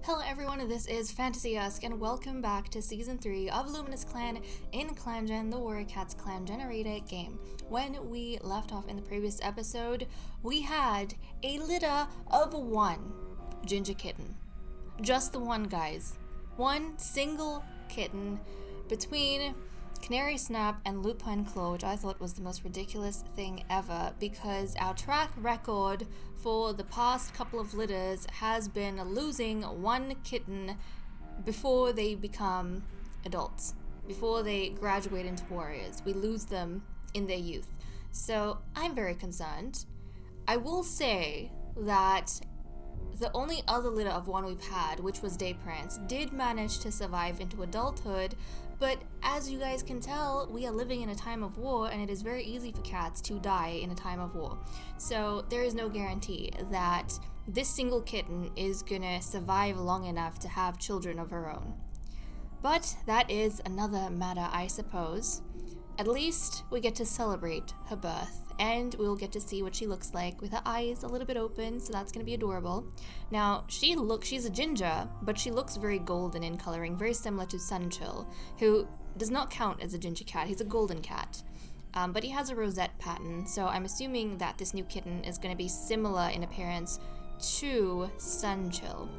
Hello everyone, this is Fantasy-esque and welcome back to Season 3 of Luminous Clan in ClanGen, the Warrior Cats clan generated game. When we left off in the previous episode, we had a litter of one ginger kitten. Just the one, guys. One single kitten between Canary Snap and Lupine Claw, which I thought was the most ridiculous thing ever because our track record for the past couple of litters has been losing one kitten before they become adults, before they graduate into warriors. We lose them in their youth. So I'm very concerned. I will say that the only other litter of one we've had, which was Day Prance, did manage to survive into adulthood, but as you guys can tell, we are living in a time of war, and it is very easy for cats to die in a time of war. So there is no guarantee that this single kitten is gonna survive long enough to have children of her own. But that is another matter, I suppose. At least we get to celebrate her birth, and we'll get to see what she looks like with her eyes a little bit open, so that's going to be adorable. Now, she's a ginger, but she looks very golden in coloring, very similar to Sunchill, who does not count as a ginger cat. He's a golden cat. But he has a rosette pattern, so I'm assuming that this new kitten is going to be similar in appearance to Sunchill.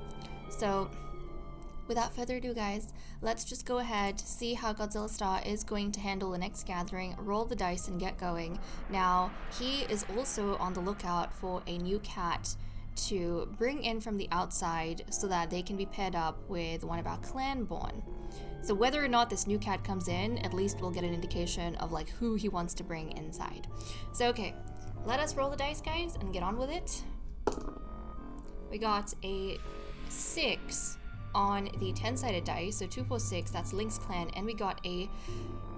So without further ado, guys, let's just go ahead, see how Godzilla Star is going to handle the next gathering, roll the dice, and get going. Now, he is also on the lookout for a new cat to bring in from the outside so that they can be paired up with one of our clan-born. So whether or not this new cat comes in, at least we'll get an indication of like who he wants to bring inside. So okay, let us roll the dice, guys, and get on with it. We got a 6 on the 10-sided dice, so 2, 4, 6, that's Lynx Clan, and we got a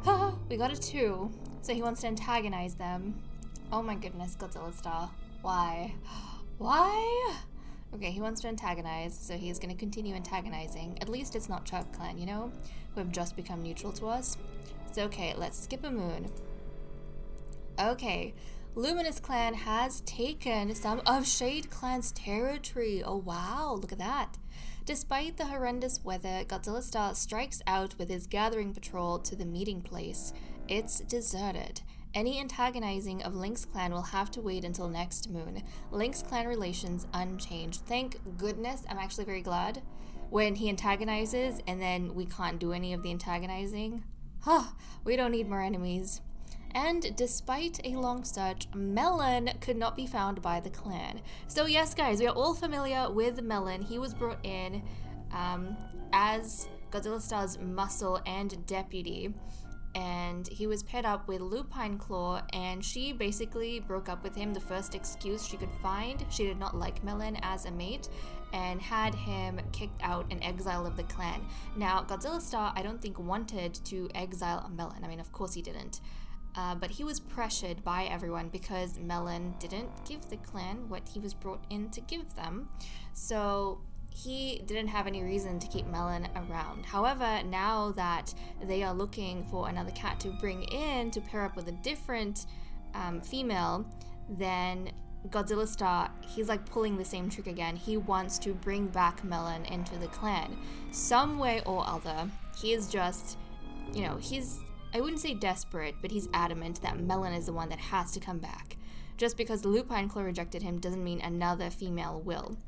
2, so he wants to antagonize them. Oh my goodness, Godzilla Star. Why? Why? Okay, he wants to antagonize, so he's going to continue antagonizing. At least it's not Chug Clan, you know, who have just become neutral to us. So okay, let's skip a moon. Okay, Luminous Clan has taken some of Shade Clan's territory. Oh wow, look at that. Despite the horrendous weather, Godzilla Star strikes out with his gathering patrol to the meeting place. It's deserted. Any antagonizing of Lynx Clan will have to wait until next moon. Lynx Clan relations unchanged. Thank goodness, I'm actually very glad. When he antagonizes and then we can't do any of the antagonizing. We don't need more enemies. And despite a long search, Melon could not be found by the clan. So yes, guys, we are all familiar with Melon. He was brought in as Godzilla Star's muscle and deputy, and he was paired up with Lupine Claw, and she basically broke up with him the first excuse she could find. She did not like Melon as a mate and had him kicked out and exiled of the clan. Now, Godzilla Star, I don't think, wanted to exile Melon. I mean, of course he didn't. But he was pressured by everyone because Melon didn't give the clan what he was brought in to give them. So he didn't have any reason to keep Melon around. However, now that they are looking for another cat to bring in to pair up with a different female, then Godzilla Star, he's like pulling the same trick again. He wants to bring back Melon into the clan. Some way or other, he is just, you know, I wouldn't say desperate, but he's adamant that Melon is the one that has to come back. Just because Lupine Claw rejected him doesn't mean another female will.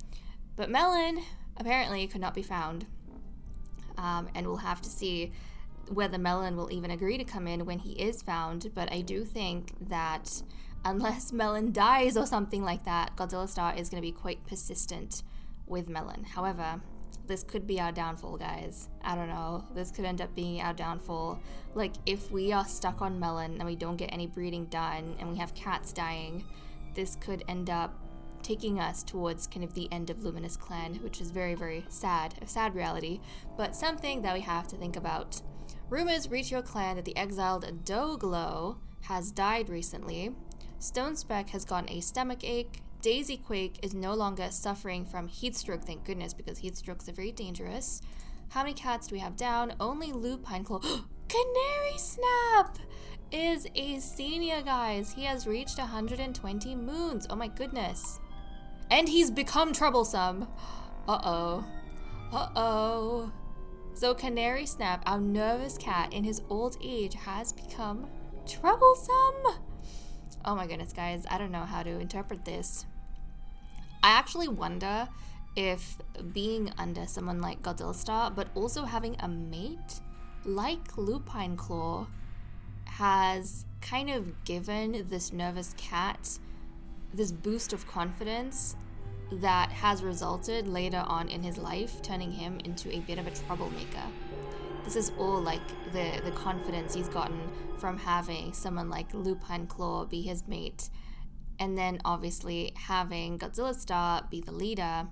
But Melon apparently could not be found. And we'll have to see whether Melon will even agree to come in when he is found. But I do think that unless Melon dies or something like that, Godzilla Star is going to be quite persistent with Melon. However, this could be our downfall, guys. I don't know. This could end up being our downfall. Like, if we are stuck on Melon and we don't get any breeding done and we have cats dying, this could end up taking us towards kind of the end of Luminous Clan, which is very, very sad. A sad reality, but something that we have to think about. Rumors reach your clan that the exiled Doglow has died recently. Stone Speck has gotten a stomach ache. Daisy Quake is no longer suffering from heat stroke, thank goodness, because heat strokes are very dangerous. How many cats do we have down? Only Lupine Claw. Canary Snap is a senior, guys. He has reached 120 moons. Oh my goodness. And he's become troublesome. Uh-oh. Uh-oh. So Canary Snap, our nervous cat in his old age, has become troublesome. Oh my goodness, guys. I don't know how to interpret this. I actually wonder if being under someone like Godzilla Star, but also having a mate like Lupine Claw, has kind of given this nervous cat this boost of confidence that has resulted later on in his life, turning him into a bit of a troublemaker. This is all like the confidence he's gotten from having someone like Lupine Claw be his mate, and then obviously having Godzilla Star be the leader.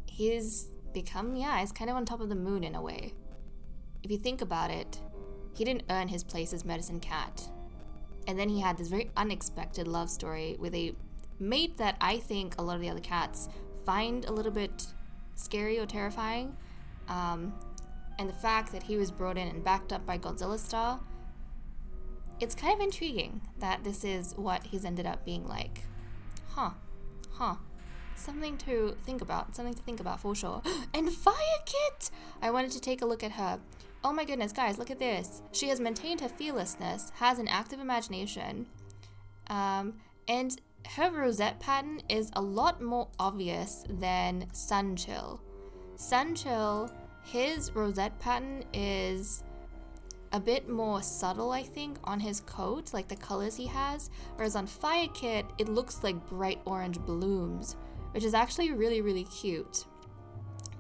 He's become, he's kind of on top of the moon in a way. If you think about it, he didn't earn his place as Medicine Cat. And then he had this very unexpected love story with a mate that I think a lot of the other cats find a little bit scary or terrifying. And the fact that he was brought in and backed up by Godzilla Star, it's kind of intriguing that this is what he's ended up being like. Something to think about for sure. And Fire Kit! I wanted to take a look at her. Oh my goodness, guys, look at this. She has maintained her fearlessness, has an active imagination, and her rosette pattern is a lot more obvious than Sunchill. Sunchill, his rosette pattern is a bit more subtle, I think, on his coat, like the colors he has, whereas on Fire Kit, it looks like bright orange blooms, which is actually really, really cute.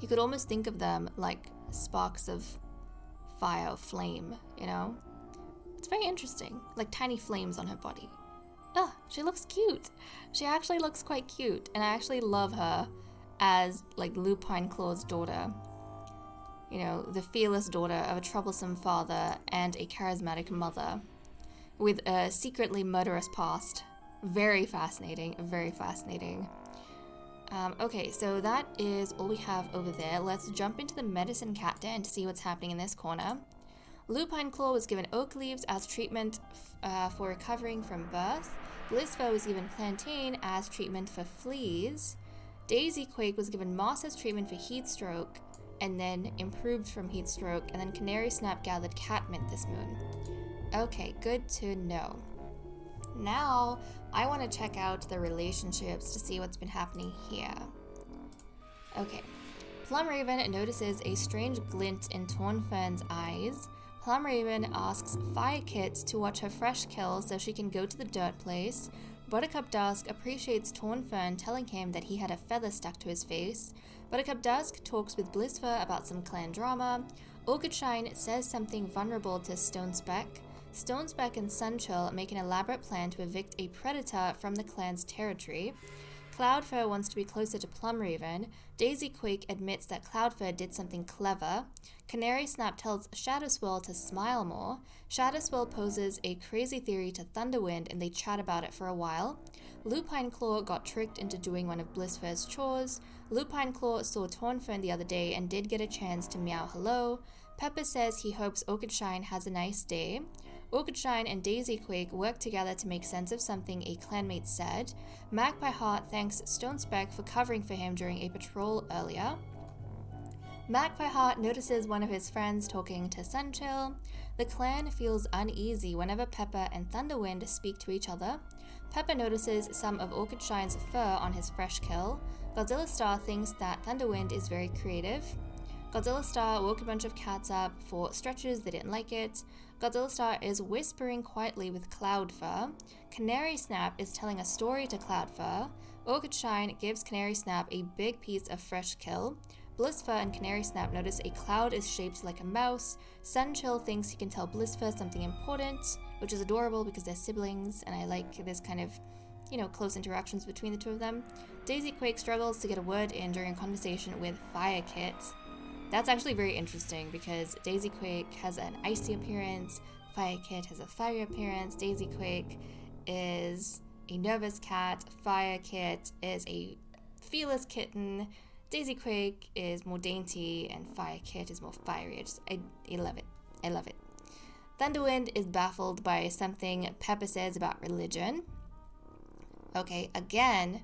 You could almost think of them like sparks of fire or flame, you know? It's very interesting, like tiny flames on her body. Oh, she looks cute. She actually looks quite cute, and I actually love her as like Lupine Claw's daughter. You know, the fearless daughter of a troublesome father and a charismatic mother with a secretly murderous past. Very fascinating, very fascinating. Okay, so that is all we have over there. Let's jump into the Medicine Cat den to see what's happening in this corner. Lupine Claw was given oak leaves as treatment for recovering from birth. Blissfur was given plantain as treatment for fleas. Daisy Quake was given moss as treatment for heat stroke, and then improved from heat stroke, and then Canary Snap gathered catmint this moon. Okay, good to know. Now, I want to check out the relationships to see what's been happening here. Okay, Plum Raven notices a strange glint in Tornfern's eyes. Plum Raven asks Fire Kit to watch her fresh kill so she can go to the dirt place. Buttercup Dusk appreciates Tornfern telling him that he had a feather stuck to his face. Buttercup Dusk talks with Blissfur about some clan drama. Orchidshine says something vulnerable to Stonespeck. Stonespeck and Sunchill make an elaborate plan to evict a predator from the clan's territory. Cloudfur wants to be closer to Plumraven. Daisy Quake admits that Cloudfur did something clever. Canary Snap tells Shadowswirl to smile more. Shadowswirl poses a crazy theory to Thunderwind and they chat about it for a while. Lupine Claw got tricked into doing one of Blissfur's chores. Lupine Claw saw Tornfern the other day and did get a chance to meow hello. Pepper says he hopes Orchidshine has a nice day. Orchidshine and Daisy Quake work together to make sense of something a clanmate said. Magpie Heart thanks Stonespeck for covering for him during a patrol earlier. Magpie Heart notices one of his friends talking to Sunchill. The clan feels uneasy whenever Pepper and Thunderwind speak to each other. Pepper notices some of Orchidshine's fur on his fresh kill. Godzilla Star thinks that Thunderwind is very creative. Godzilla Star woke a bunch of cats up for stretches they didn't like it. Godzilla Star is whispering quietly with Cloudfur. Canary Snap is telling a story to Cloudfur. Orchidshine gives Canary Snap a big piece of fresh kill. Blissfur and Canary Snap notice a cloud is shaped like a mouse. Sunchill thinks he can tell Blissfur something important, which is adorable because they're siblings, and I like this kind of, close interactions between the two of them. Daisy Quake struggles to get a word in during a conversation with Fire Kit. That's actually very interesting because Daisy Quake has an icy appearance, Fire Kit has a fiery appearance, Daisy Quake is a nervous cat, Fire Kit is a fearless kitten, Daisy Quake is more dainty, and Fire Kit is more fiery. I love it. I love it. Thunderwind is baffled by something Pepper says about religion. Okay, again,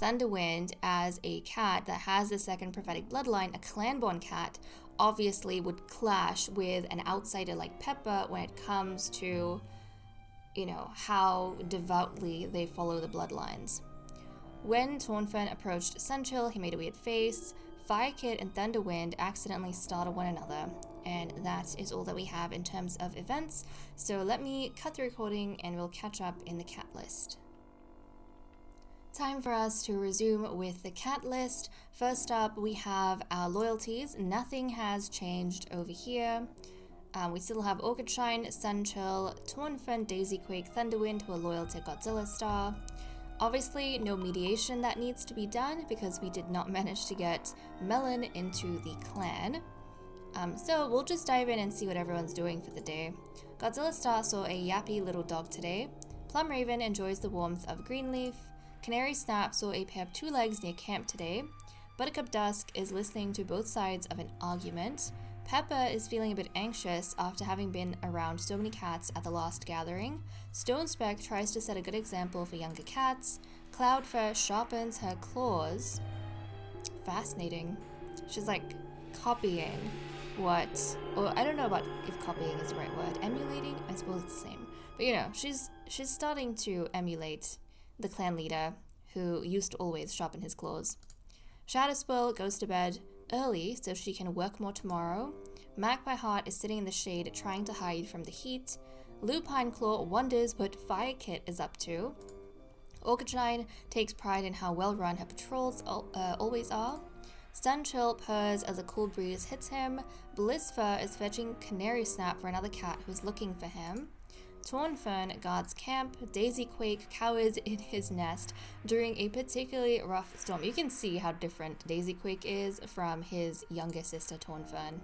Thunderwind, as a cat that has the second prophetic bloodline, a clan-born cat, obviously would clash with an outsider like Pepper when it comes to, you know, how devoutly they follow the bloodlines. When Tornfern approached Sunchill, he made a weird face. Firekit and Thunderwind accidentally startled one another, and that is all that we have in terms of events. So let me cut the recording and we'll catch up in the cat list. Time for us to resume with the cat list. First up, we have our loyalties. Nothing has changed over here. We still have Orchidshine, Sunchill, Tornfern, Daisyquake, Thunderwind, who are loyal to Godzilla Star. Obviously, no mediation that needs to be done because we did not manage to get Melon into the clan. So we'll just dive in and see what everyone's doing for the day. Godzilla Star saw a yappy little dog today. Plum Raven enjoys the warmth of Greenleaf. Canary Snap saw a pair of two legs near camp today. Buttercup Dusk is listening to both sides of an argument. Peppa is feeling a bit anxious after having been around so many cats at the last gathering. Stone Speck tries to set a good example for younger cats. Cloudfur sharpens her claws. Fascinating. She's like copying what, or I don't know about if copying is the right word. Emulating? I suppose it's the same. But you know, she's starting to emulate the clan leader who used to always sharpen his claws. Shadow Swirl goes to bed early so she can work more tomorrow. Magpie Heart is sitting in the shade trying to hide from the heat. Lupine Claw wonders what Firekit is up to. Orchidshine takes pride in how well run her patrols always are. Sunchill purrs as a cool breeze hits him. Blissfur is fetching Canary Snap for another cat who's looking for him. Tornfern guards camp. Daisyquake cowers in his nest during a particularly rough storm. You can see how different Daisyquake is from his younger sister Tornfern.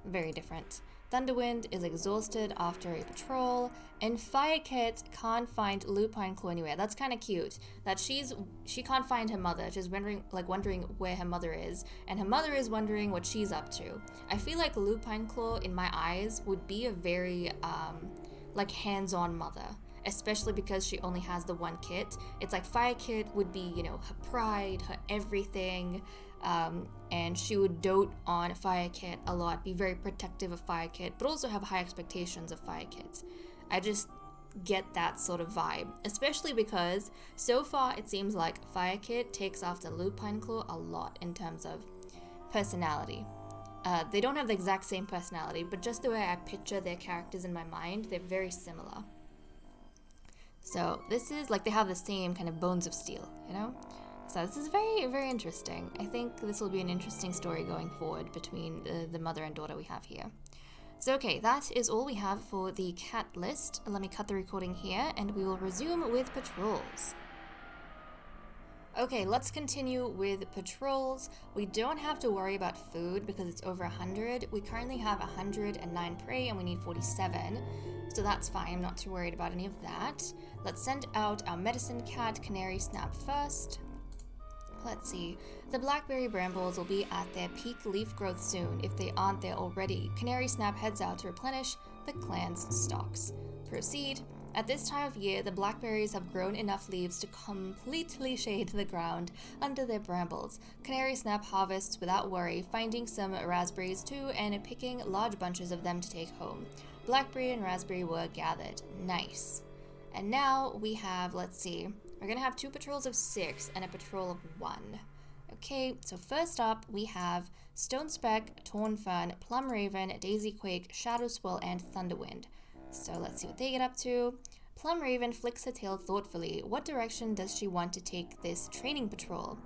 Very different. Thunderwind is exhausted after a patrol, and Firekit can't find Lupine Claw anywhere. That's kind of cute. That she can't find her mother. She's wondering where her mother is, and her mother is wondering what she's up to. I feel like Lupine Claw, in my eyes, would be a very like hands-on mother, especially because she only has the one kit. It's like Firekit would be, you know, her pride, her everything, and she would dote on Firekit a lot, be very protective of Firekit, but also have high expectations of Firekit. I just get that sort of vibe, especially because so far it seems like Firekit takes after Lupine Claw a lot in terms of personality. They don't have the exact same personality, but just the way I picture their characters in my mind, they're very similar. So this is like they have the same kind of bones of steel, you know? So this is very, very interesting. I think this will be an interesting story going forward between the mother and daughter we have here. So okay, that is all we have for the cat list. Let me cut the recording here and we will resume with patrols. Okay, let's continue with patrols. We don't have to worry about food because it's over 100. We currently have 109 prey and we need 47. So that's fine, I'm not too worried about any of that. Let's send out our medicine cat, Canary Snap, first. Let's see. The blackberry brambles will be at their peak leaf growth soon if they aren't there already. Canary Snap heads out to replenish the clan's stocks. Proceed. At this time of year, the blackberries have grown enough leaves to completely shade the ground under their brambles. Canary Snap harvests without worry, finding some raspberries too and picking large bunches of them to take home. Blackberry and raspberry were gathered. Nice. And now we have, let's see, we're gonna have 2 patrols of 6 and a patrol of 1. Okay, so first up we have Stone Speck, Tornfern, Plum Raven, Daisyquake, Shadow Swirl, and Thunderwind. So let's see what they get up to. Plum Raven flicks her tail thoughtfully. What direction does she want to take this training patrol?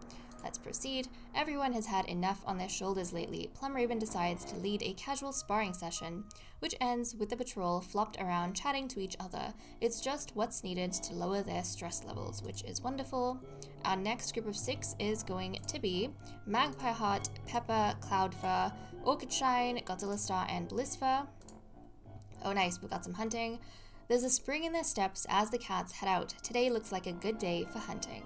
Let's proceed. Everyone has had enough on their shoulders lately. Plum Raven decides to lead a casual sparring session, which ends with the patrol flopped around chatting to each other. It's just what's needed to lower their stress levels, which is wonderful. Our next group of 6 is going to be Magpie Heart, Pepper, Cloudfur, Orchidshine, Godzilla Star, and Blissfur. Oh nice, we got some hunting. There's a spring in their steps as the cats head out. Today looks like a good day for hunting.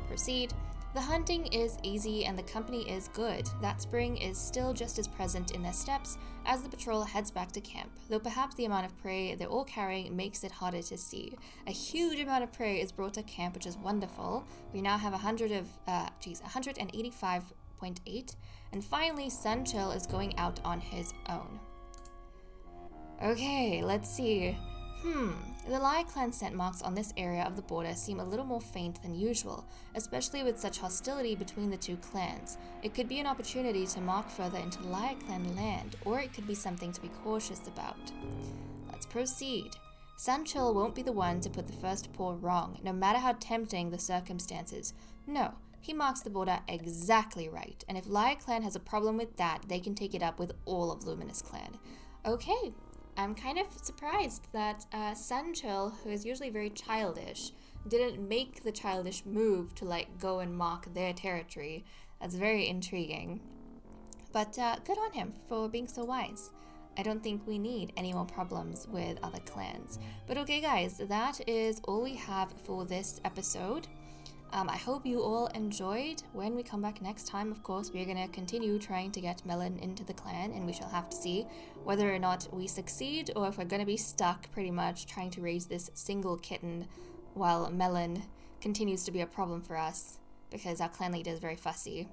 Proceed. The hunting is easy and the company is good. That spring is still just as present in their steps as the patrol heads back to camp, though perhaps the amount of prey they're all carrying makes it harder to see. A huge amount of prey is brought to camp, which is wonderful. We now have 185.8, and finally Sunchill is going out on his own. Okay, let's see. The Lai clan scent marks on this area of the border seem a little more faint than usual, especially with such hostility between the two clans. It could be an opportunity to mark further into Lai clan land, or it could be something to be cautious about. Let's proceed. Sunchill won't be the one to put the first paw wrong, no matter how tempting the circumstances. No, he marks the border exactly right, and if Lai clan has a problem with that, they can take it up with all of Luminous Clan. Okay. I'm kind of surprised that Sunchill, who is usually very childish, didn't make the childish move to go and mark their territory. That's very intriguing. But good on him for being so wise. I don't think we need any more problems with other clans. But okay guys, that is all we have for this episode. I hope you all enjoyed. When we come back next time, of course, we're going to continue trying to get Melon into the clan, and we shall have to see whether or not we succeed, or if we're going to be stuck pretty much trying to raise this single kitten while Melon continues to be a problem for us, because our clan leader is very fussy.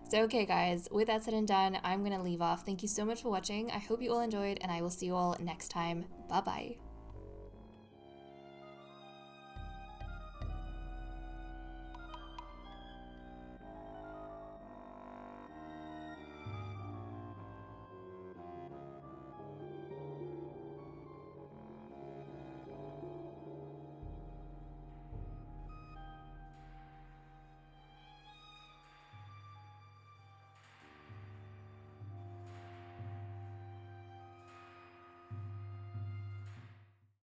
So okay guys, with that said and done, I'm going to leave off. Thank you so much for watching. I hope you all enjoyed, and I will see you all next time. Bye bye.